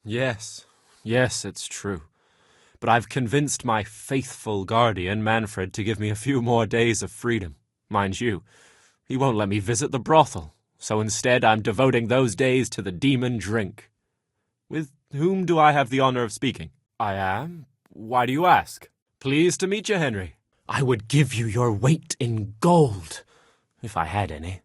Yes, it's true. But I've convinced my faithful guardian, Manfred, to give me a few more days of freedom. Mind you, he won't let me visit the brothel, so instead I'm devoting those days to the demon drink. With whom do I have the honor of speaking? I am? Why do you ask? Pleased to meet you, Henry. I would give you your weight in gold, if I had any.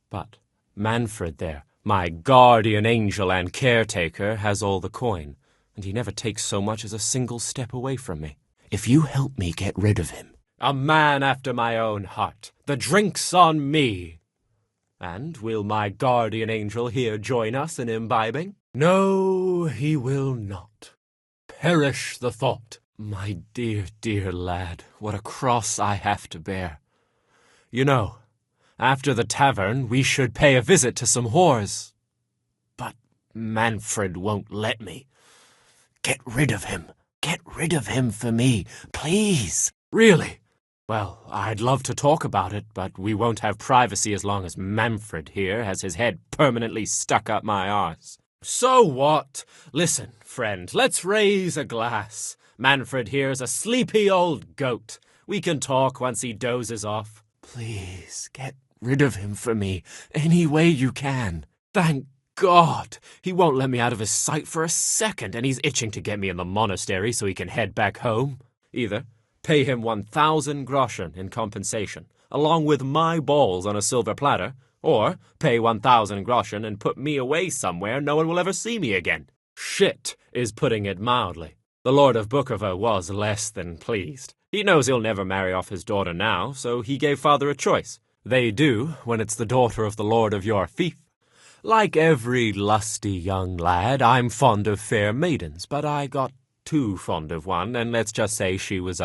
But Manfred there, my guardian angel and caretaker, has all the coin, and he never takes so much as a single step away from me. If you help me get rid of him, a man after my own heart, the drink's on me. And will my guardian angel here join us in imbibing? No, he will not. Perish the thought. My dear, dear lad, what a cross I have to bear. You know, after the tavern, we should pay a visit to some whores. But Manfred won't let me. Get rid of him. Get rid of him for me, please. Really? Well, I'd love to talk about it, but we won't have privacy as long as Manfred here has his head permanently stuck up my arse. So what? Listen, friend, let's raise a glass. Manfred here's a sleepy old goat. We can talk once he dozes off. Please, get rid of him for me, any way you can. Thank God! He won't let me out of his sight for a second, and he's itching to get me in the monastery so he can head back home. Either pay him 1,000 groschen in compensation, along with my balls on a silver platter, or pay 1,000 groschen and put me away somewhere no one will ever see me again. Shit is putting it mildly. The Lord of Bookerva was less than pleased. He knows he'll never marry off his daughter now, so he gave father a choice. They do when it's the daughter of the Lord of your fief. Like every lusty young lad, I'm fond of fair maidens, but I got too fond of one, and let's just say she was,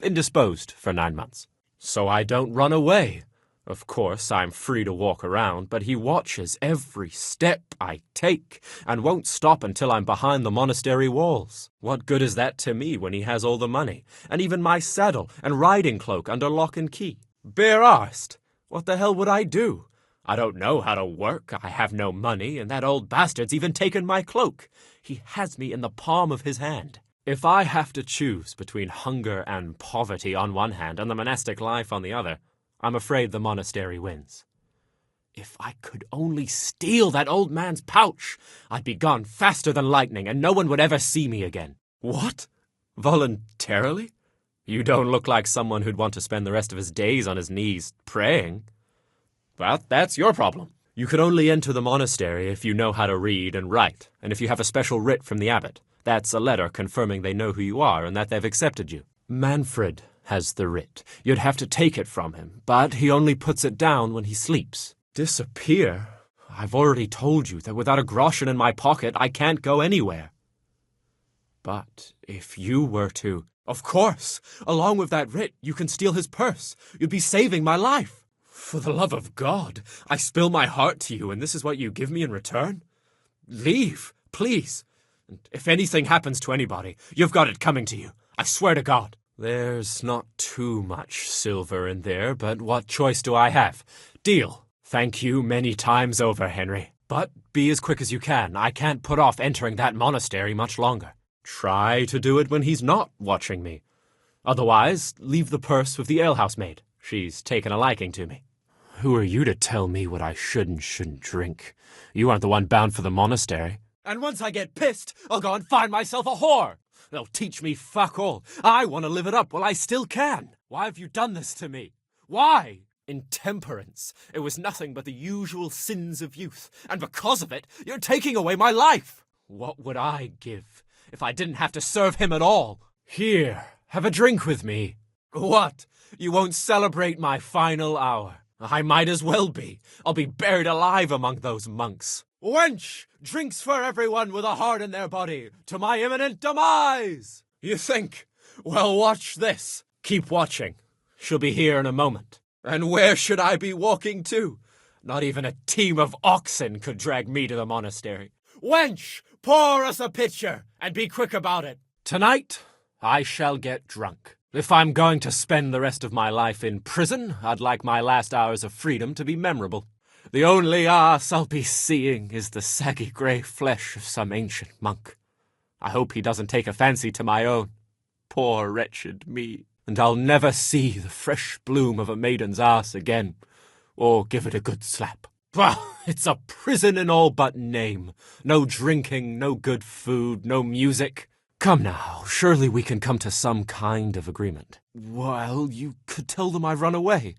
indisposed for 9 months. So I don't run away. Of course, I'm free to walk around, but he watches every step I take and won't stop until I'm behind the monastery walls. What good is that to me when he has all the money, and even my saddle and riding cloak under lock and key? Bare arsed! What the hell would I do? I don't know how to work, I have no money, and that old bastard's even taken my cloak. He has me in the palm of his hand. If I have to choose between hunger and poverty on one hand and the monastic life on the other, I'm afraid the monastery wins. If I could only steal that old man's pouch, I'd be gone faster than lightning, and no one would ever see me again. What? Voluntarily? You don't look like someone who'd want to spend the rest of his days on his knees praying. Well, that's your problem. You can only enter the monastery if you know how to read and write, and if you have a special writ from the abbot. That's a letter confirming they know who you are and that they've accepted you. Manfred has the writ. You'd have to take it from him, but he only puts it down when he sleeps. Disappear? I've already told you that without a groschen in my pocket, I can't go anywhere. But if you were to... Of course! Along with that writ, you can steal his purse. You'd be saving my life. For the love of God, I spill my heart to you, and this is what you give me in return? Leave, please. And if anything happens to anybody, you've got it coming to you. I swear to God. There's not too much silver in there, but what choice do I have? Deal. Thank you many times over, Henry. But be as quick as you can. I can't put off entering that monastery much longer. Try to do it when he's not watching me. Otherwise, leave the purse with the alehouse maid. She's taken a liking to me. Who are you to tell me what I should and shouldn't drink? You aren't the one bound for the monastery. And once I get pissed, I'll go and find myself a whore. They'll teach me fuck all. I want to live it up while I still can. Why have you done this to me? Why? Intemperance. It was nothing but the usual sins of youth. And because of it, you're taking away my life. What would I give if I didn't have to serve him at all? Here, have a drink with me. What? You won't celebrate my final hour. I might as well be. I'll be buried alive among those monks. Wench! Drinks for everyone with a heart in their body, to my imminent demise! You think? Well, watch this. Keep watching. She'll be here in a moment. And where should I be walking to? Not even a team of oxen could drag me to the monastery. Wench! Pour us a pitcher, and be quick about it. Tonight, I shall get drunk. If I'm going to spend the rest of my life in prison, I'd like my last hours of freedom to be memorable. The only ass I'll be seeing is the saggy grey flesh of some ancient monk. I hope he doesn't take a fancy to my own. Poor wretched me. And I'll never see the fresh bloom of a maiden's ass again, or give it a good slap. Bah, it's a prison in all but name. No drinking, no good food, no music. Come now, surely we can come to some kind of agreement. Well, you could tell them I've run away,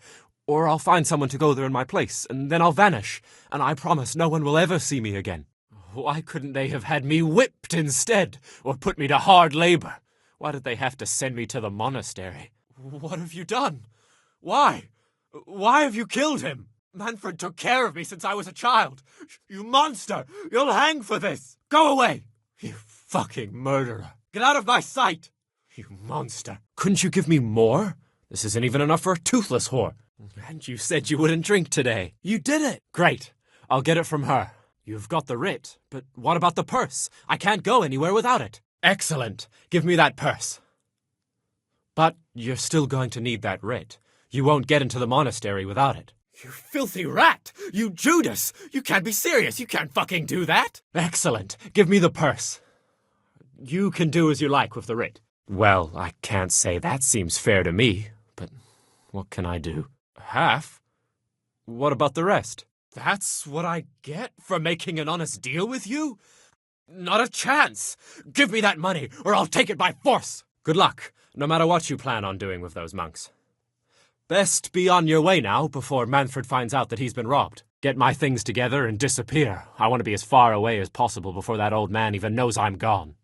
or I'll find someone to go there in my place, and then I'll vanish, and I promise no one will ever see me again. Why couldn't they have had me whipped instead, or put me to hard labor? Why did they have to send me to the monastery? What have you done? Why? Why have you killed him? Manfred took care of me since I was a child. You monster! You'll hang for this! Go away! You fucking murderer! Get out of my sight! You monster! Couldn't you give me more? This isn't even enough for a toothless whore. And you said you wouldn't drink today. You did it! Great. I'll get it from her. You've got the writ, but what about the purse? I can't go anywhere without it. Excellent. Give me that purse. But you're still going to need that writ. You won't get into the monastery without it. You filthy rat! You Judas! You can't be serious! You can't fucking do that! Excellent! Give me the purse. You can do as you like with the writ. Well, I can't say that seems fair to me, but what can I do? Half? What about the rest? That's what I get for making an honest deal with you? Not a chance! Give me that money, or I'll take it by force! Good luck, no matter what you plan on doing with those monks. Best be on your way now, before Manfred finds out that he's been robbed. Get my things together and disappear. I want to be as far away as possible before that old man even knows I'm gone.